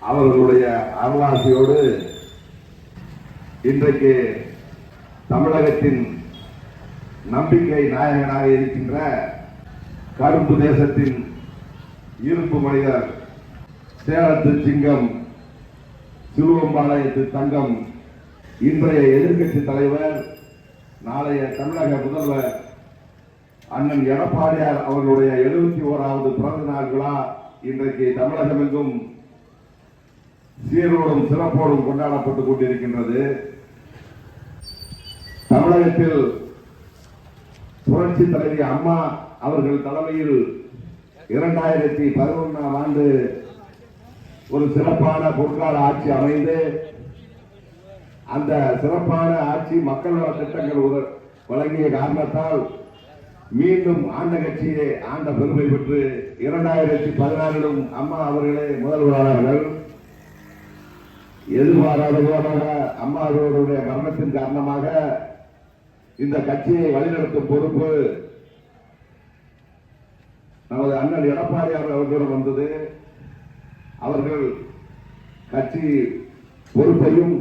அவர்களுடைய அருளாசியோடு இன்றைக்கு தமிழகத்தின் நம்பிக்கை நாயகனாக இருக்கின்ற கரும்பு தேசத்தின் இரும்பு மனிதர், சேலத்து சிங்கம், சிலுவம்பாளையத்து தங்கம், இன்றைய எதிர்க்கட்சி தலைவர், நாளைய தமிழக முதல்வர் அண்ணன் எடப்பாடியார் அவர்களுடைய 71வது பிறந்த நாள் விழா இன்றைக்கு தமிழகம் எங்கும் சீரோடும் சிறப்போடும் கொண்டாடப்பட்டுக் கொண்டிருக்கின்றது. தமிழகத்தில் புரட்சி தலைவி அம்மா அவர்கள் தலைமையில் 2011ஆம் ஆண்டு ஒரு சிறப்பான பொற்கால ஆட்சி அமைந்து, அந்த சிறப்பான ஆட்சி மக்கள் நல திட்டங்கள் வழங்கிய காரணத்தால் மீண்டும் ஆண்ட கட்சியை ஆண்ட பெருமை பெற்று 2016 அம்மா அவர்களே முதல்வரானார்கள். எதிர்பாராத அம்மா அவர்களுடைய மரணத்தின் காரணமாக இந்த கட்சியை வழிநடத்தும் பொறுப்பு நமது அண்ணன் எடப்பாடியார் அவர்களிடம் வந்தது. அவர்கள் கட்சி பொறுப்பையும்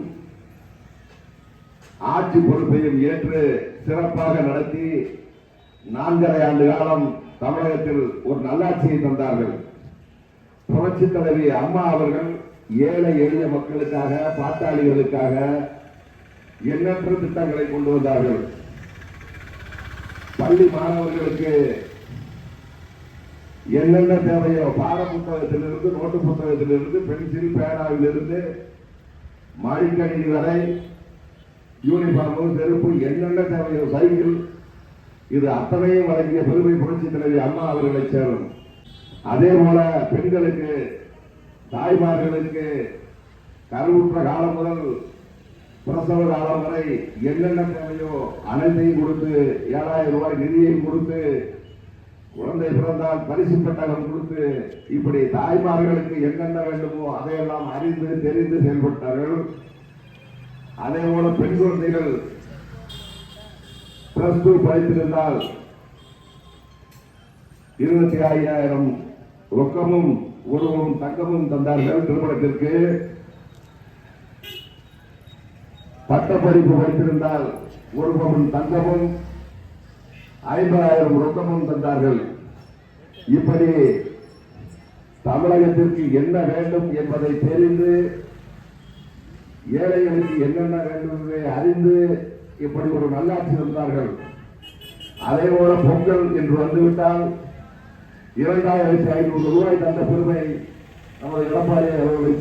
ஆட்சி பொறுப்பையும் ஏற்று சிறப்பாக நடத்தி 4.5 ஆண்டு காலம் தமிழகத்தில் ஒரு நல்லாட்சியை தந்தார்கள். புரட்சி தலைவி அம்மா அவர்கள் ஏழை எளிய மக்களுக்காக, பாட்டாளிகளுக்காக எண்ணற்ற திட்டங்களை கொண்டு வந்தார்கள். பள்ளி மாணவர்களுக்கு என்னென்ன தேவையோ, பாட புத்தகத்திலிருந்து, நோட்டு புத்தகத்திலிருந்து, பென்சில், பேனாவிலிருந்து, மடிக்கணினி வரை, யூனிஃபார்ம், செருப்பு, என்னென்ன தேவையோ, சைக்கிள், இது அத்தனையும் வழங்கிய பெருமை புரட்சி தலைவி அம்மா அவர்களை சேரும். அதே போல பெண்களுக்கு, தாய்மார்களுக்கு கருவுற்ற காலம் முதல் பிரசவ காலம் வரை என்னென்ன தேவையோ அனைத்தையும் கொடுத்து, 7000 ரூபாய் நிதியையும் கொடுத்து, குழந்தை பிறந்தால் பரிசு பெட்டகம் கொடுத்து, இப்படி தாய்மார்களுக்கு என்னென்ன வேண்டுமோ அதையெல்லாம் அறிந்து தெரிந்து செயல்பட்டார்கள். அதே போல பெண் குழந்தைகள் +2 படித்திருந்தால் 25,000 ரொக்கமும் உருவமும் தங்கமும் தந்தார்கள். திருமணத்திற்கு பட்டப்படிப்பு படித்திருந்தால் 1 பவுன் தங்கமும் 50,000 ரொக்கமும் தந்தார்கள். இப்படி தமிழகத்திற்கு என்ன வேண்டும் என்பதை தெரிந்து, ஏழைகளுக்கு என்னென்ன வேண்டும் என்பதை அறிந்து இப்படி ஒரு நல்லாட்சி தந்தார்கள். அதே போல பொங்கல் என்று வந்துவிட்டால் 2,500 ரூபாய் தந்த பெருமை நமது எடப்பாடி அவர்களை